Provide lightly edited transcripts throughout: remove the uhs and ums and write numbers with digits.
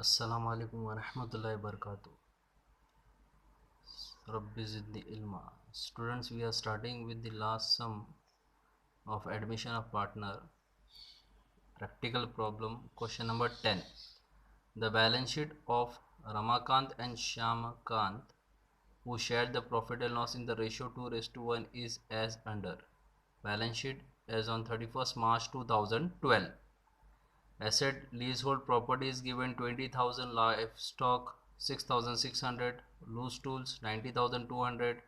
Assalamu alaikum wa rahmatullahi wa barakatuh. Rabbi zidni ilma. Students, we are starting with the last sum of admission of partner. Practical problem. Question number 10. The balance sheet of Ramakant and Shyamakant, who shared the profit and loss in the ratio 2:1, is as under. Balance sheet as on 31st March 2012. Asset leasehold property is given 20,000, livestock 6,600, loose tools 90,200,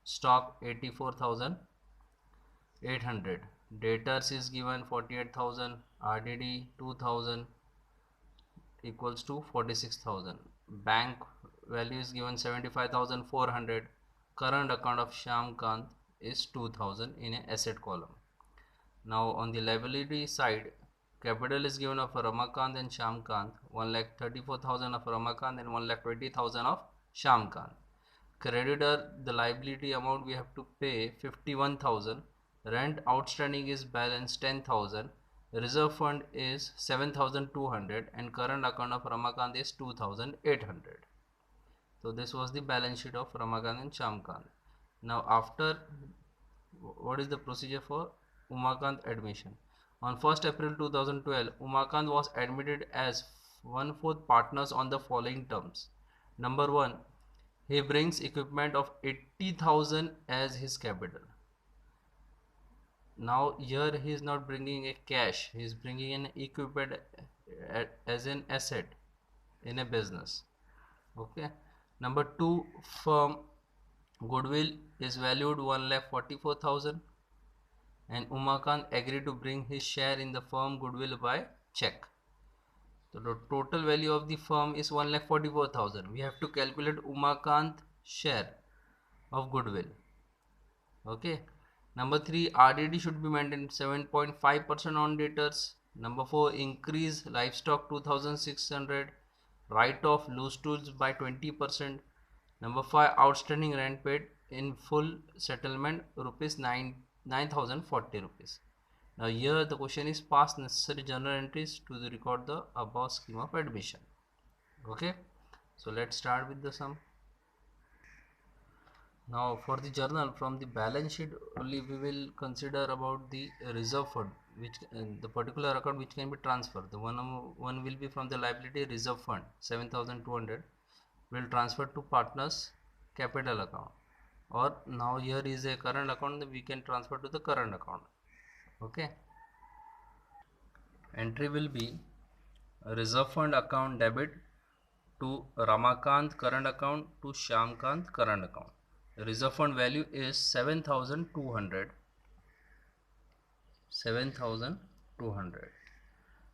stock 84,800. Debtors is given 48,000, RDD 2,000 equals to 46,000. Bank value is given 75,400. Current account of Shyamkant is 2,000 in a asset column. Now on the liability side, capital is given of Ramakant and Shyamkant, 1,34,000 of Ramakant and 1,20,000 of Shyamkant. Creditor, the liability amount we have to pay 51,000. Rent outstanding is balance 10,000. Reserve fund is 7,200 and current account of Ramakant is 2,800. So this was the balance sheet of Ramakant and Shyamkant. Now after, what is the procedure for Umakant admission? On 1st April 2012, Umakant was admitted as 1/4 partners on the following terms. Number 1, he brings equipment of 80,000 as his capital. Now here he is not bringing a cash, he is bringing an equipment as an asset in a business. Okay. Number 2, firm goodwill is valued 1,44,000 and Umakant agreed to bring his share in the firm goodwill by check. So the total value of the firm is 1,44,000. We have to calculate Umakant share of goodwill. Okay. Number 3, RDD should be maintained 7.5% on debtors. Number 4, increase livestock 2,600. Write off loose tools by 20%. Number 5, outstanding rent paid in full settlement rupees 9,040 rupees. Now here the question is pass necessary journal entries to record the above scheme of admission. Okay, so let's start with the sum. Now for the journal, from the balance sheet only we will consider about the reserve fund, which the particular account which can be transferred. The one will be from the liability reserve fund 7,200 will transfer to partners capital account, or now here is a current account that we can transfer to the current account. Okay, entry will be a reserve fund account debit to Ramakant current account to Shyamkant current account. The reserve fund value is 7,200. 7,200.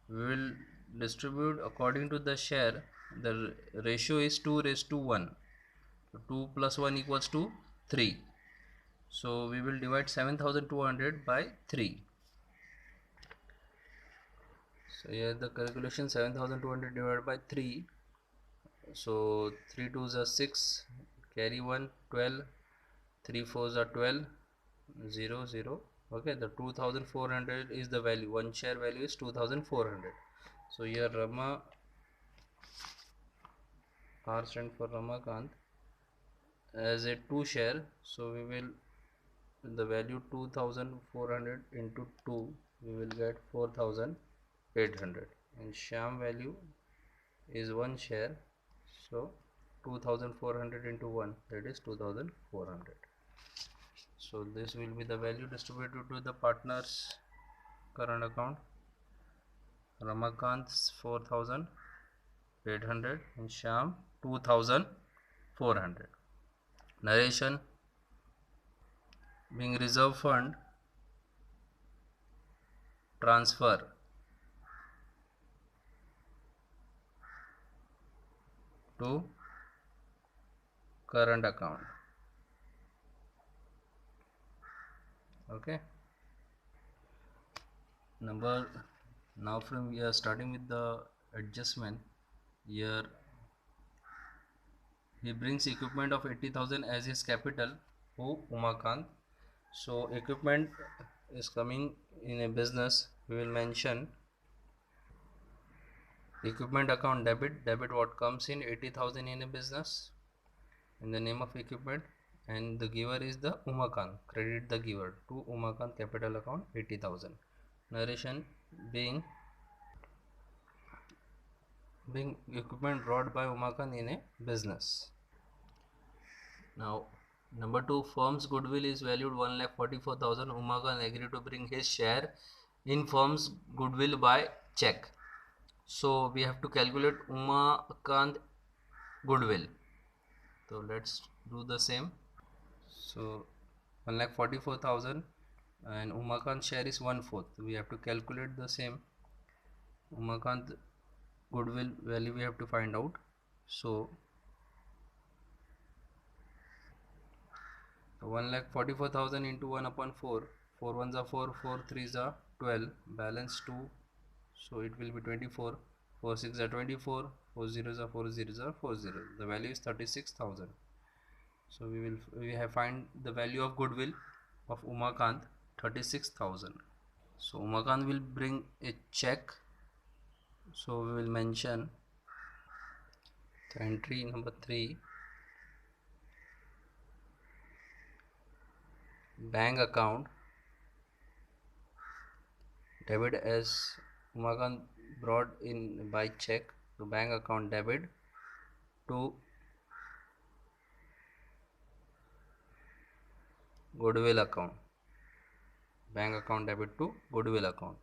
We will distribute according to the share. The ratio is 2:1. So 2 plus 1 equals to 3. So we will divide 7,200 by 3. So here the calculation 7,200 divided by 3. So 3 2s are 6, carry 1, 12, 3 4s are 12, 0 0. Okay, the 2,400 is the value, one share value is 2,400. So here Rama, R stand for Ramakant, as a 2 share, so we will, the value 2,400 into 2, we will get 4,800, and Shyam value is 1 share, so 2,400 into 1, that is 2,400. So this will be the value distributed to the partners current account. Ramakant's 4,800 and Shyam 2,400. Narration: being reserve fund transfer to current account. Okay. Now from we are starting with the adjustment. Here he brings equipment of 80,000 as his capital. Who? Umakant. So equipment is coming in a business. We will mention Equipment account debit what comes in 80,000 in a business in the name of equipment, and the giver is the Umakant. Credit the giver to Umakant capital account 80,000. Narration being equipment brought by Umakant in a business. Now number 2, firm's goodwill is valued 1,44,000. Umakant agreed to bring his share in firm's goodwill by check. So we have to calculate Umakant goodwill. So let's do the same. So 1,44,000 and Umakant share is 1/4. We have to calculate the same. Umakant goodwill value we have to find out. So 1,44,000 into 1/4. 4 ones are 4, 4 threes are 12, balance 2, so it will be 24. 4 6 are 24, 4 zeros are 4 zeros are 4 zeros. The value is 36,000. So we have find the value of goodwill of Umakant 36,000. So Umakant will bring a check. So we will mention the entry number 3, bank account debit, as Umakant brought in by check. So bank account debit to goodwill account. Bank account debit to goodwill account.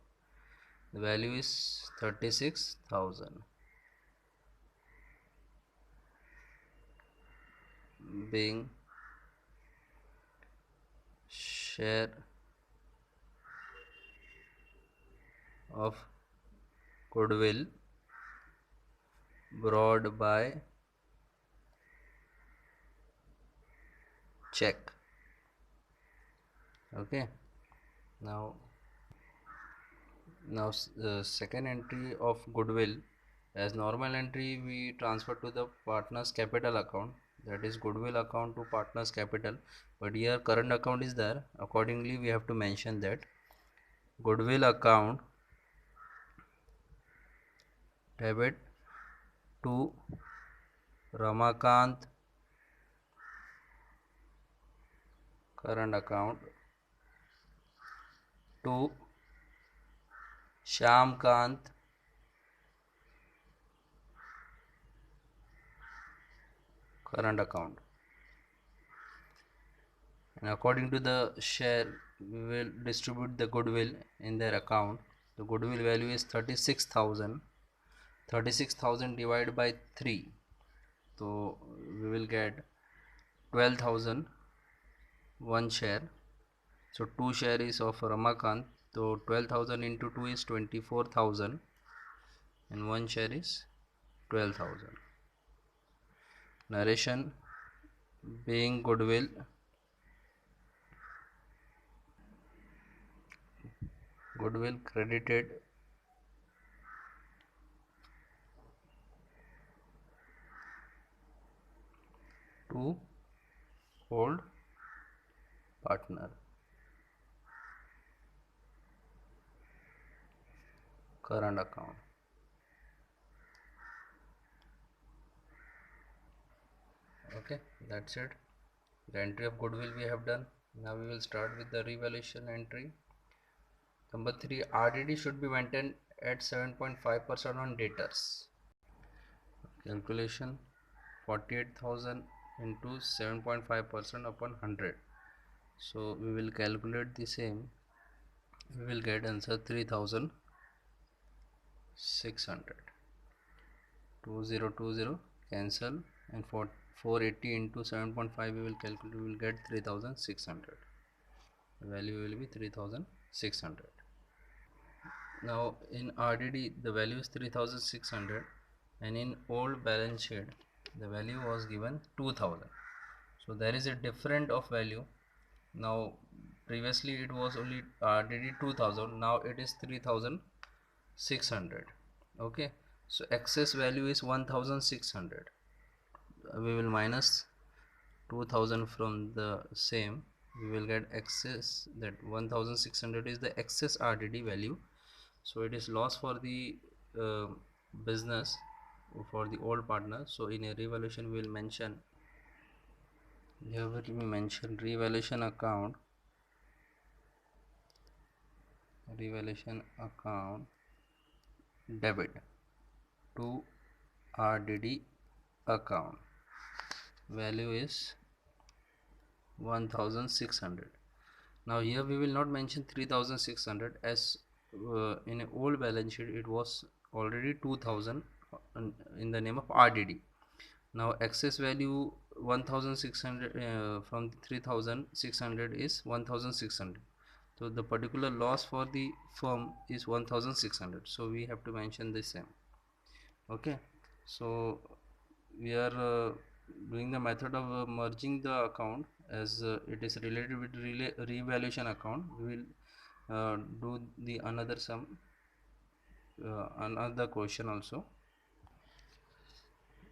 The value is 36,000. Being share of goodwill brought by check. Okay, now the second entry of goodwill, as normal entry we transfer to the partners capital account, that is goodwill account to partners capital, but here current account is there. Accordingly we have to mention that goodwill account debit to Ramakant current account to Shyamkant current account, and according to the share we will distribute the goodwill in their account. The goodwill value is 36,000. 36,000 divided by 3, so we will get 12,000 one share. So 2 share is of Ramakant, so 12,000 into 2 is 24,000 and 1 share is 12,000. Narration being goodwill credited to old partner current account. Okay, that's it. The entry of goodwill we have done. Now we will start with the revaluation entry. Number 3, RDD should be maintained at 7.5% on debtors. Calculation 48,000 into 7.5% upon 100. So we will calculate the same. We will get answer 3,600. 2020 cancel, and for 480 into 7.5 we will calculate, we will get 3,600. The value will be 3,600. Now in RDD the value is 3,600, and in old balance sheet the value was given 2,000. So there is a difference of value. Now previously it was only RDD 2,000, now it is 3,600. Okay, so excess value is 1,600. We will minus 2,000 from the same. We will get excess, that 1,600 is the excess RDD value. So it is loss for the business for the old partner. So in a revaluation we will mention, here will be mentioned revaluation account debit to RDD account, value is 1600. Now here we will not mention 3600, as in an old balance sheet it was already 2000 in the name of RDD. Now excess value 1600 from 3600 is 1600. So the particular loss for the firm is 1600, so we have to mention the same. Okay, so we are doing the method of merging the account, as it is related with revaluation account. We will do the another question also.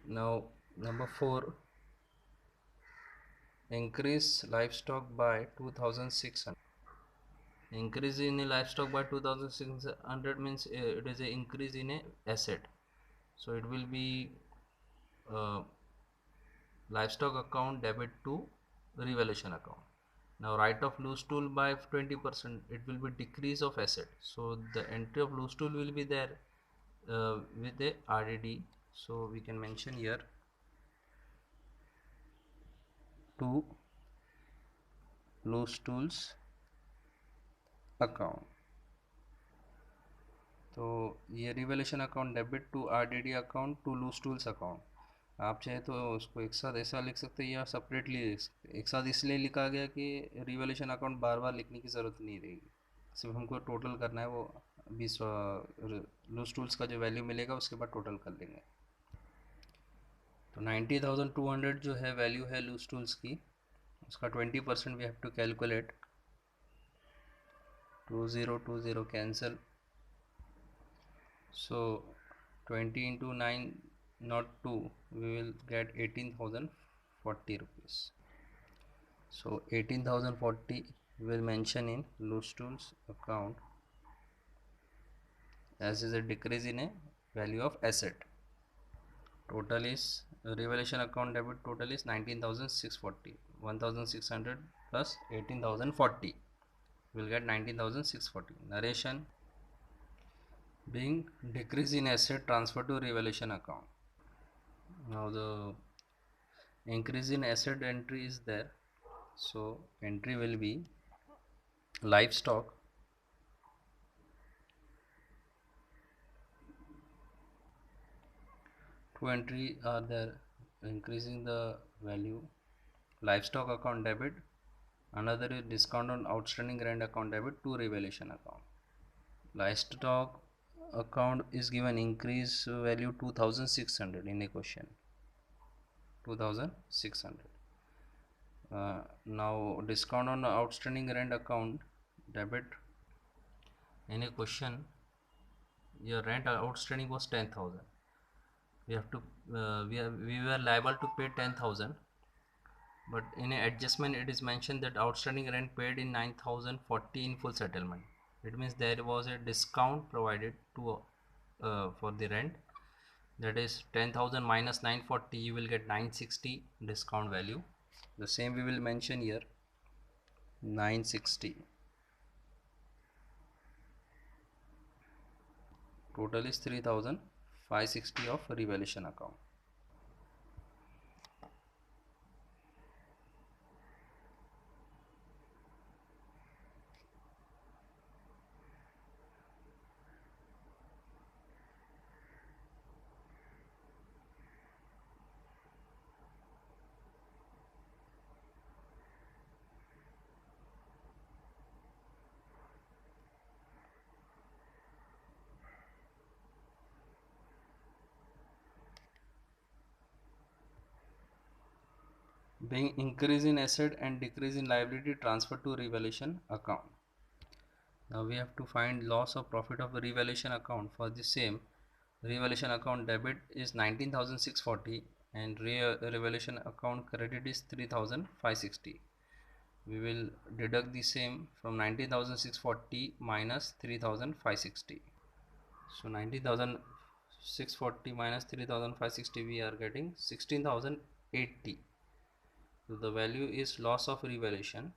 Now number 4, increase livestock by 2600. Increase in a livestock by 2600 means it is an increase in a asset, so it will be livestock account debit to revaluation account. Now write off loose tool by 20%, it will be decrease of asset, so the entry of loose tool will be there with a RDD, so we can mention here to loose tools account. तो ये revaluation account debit to RDD account to loose tools account, आप चाहे तो उसको एक साथ ऐसा लिख सकते हैं या सेपरेटली लिख सकते हैं। एक साथ इसलिए लिखा गया कि रिवैल्यूएशन अकाउंट बार बार लिखने की ज़रूरत नहीं रहेगी, सिर्फ हमको टोटल करना है, वो 20 लूज टूल्स का जो वैल्यू मिलेगा उसके बाद टोटल कर लेंगे। तो 90,200 जो है वैल्यू है लूज टूल्स की, उसका 20% we have to calculate. 2020 cancel, so 20 into 9 not 2, we will get 18,040 rupees. So 18,040 will mention in loose tools account as is a decrease in a value of asset. Total is revaluation account debit total is 19,640. 1,600 plus 18,040 will get 19,640. Narration: being decrease in asset transfer to revaluation account. Now the increase in asset entry is there, so entry will be livestock two entry are there, increasing the value. Livestock account debit, another is discount on outstanding rent account debit to revaluation account. Livestock account is given increase value 2600 in a question, 2600. Now discount on outstanding rent account debit, in a question your rent outstanding was 10,000, we have to we were liable to pay 10,000, but in a adjustment it is mentioned that outstanding rent paid in 9,040 in full settlement. It means there was a discount provided to for the rent, that is 10,000 minus 940, you will get 960 discount value. The same we will mention here, 960. Total is 3,560 of revaluation account. Being increase in asset and decrease in liability transfer to revaluation account. Now we have to find loss or profit of revaluation account. For the same, revaluation account debit is 19,640 and revaluation account credit is 3,560. We will deduct the same from 19,640 minus 3,560. So 19,000 640 minus 3560, we are getting 16,080. So the value is loss of revaluation.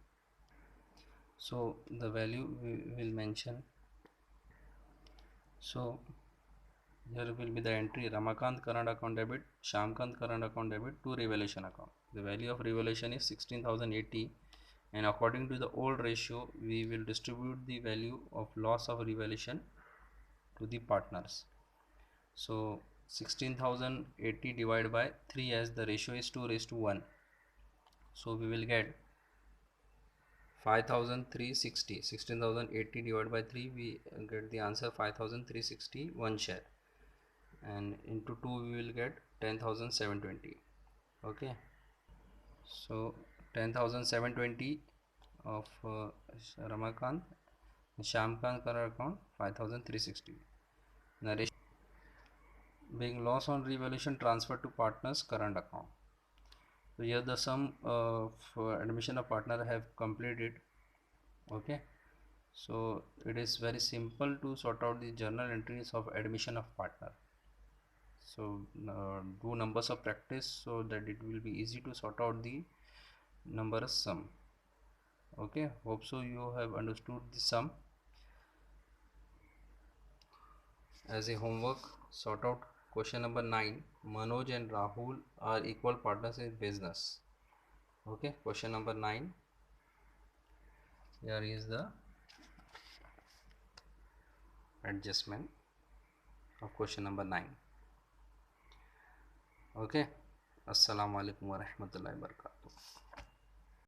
So the value we will mention. So here will be the entry Ramakant current account debit, Shamkant current account debit to revaluation account. The value of revaluation is 16,080, and according to the old ratio we will distribute the value of loss of revaluation to the partners. So 16,080 divided by 3, as the ratio is 2:1. So we will get 5,360. 16,080 divided by 3, we get the answer 5,360 one share, and into 2 we will get 10,720. Okay, so 10,720 of Ramakant, Shamkant current account 5,360. Naresh being loss on revaluation transferred to partners current account. So here the sum for admission of partner have completed. Okay, so it is very simple to sort out the journal entries of admission of partner. So do numbers of practice so that it will be easy to sort out the numbers sum. Okay, hope so you have understood the sum. As a homework, sort out question number 9. Manoj and Rahul are equal partners in business. Okay, question number 9. Here is the adjustment of question number 9. Okay, assalamu alaikum warahmatullahi wabarakatuh.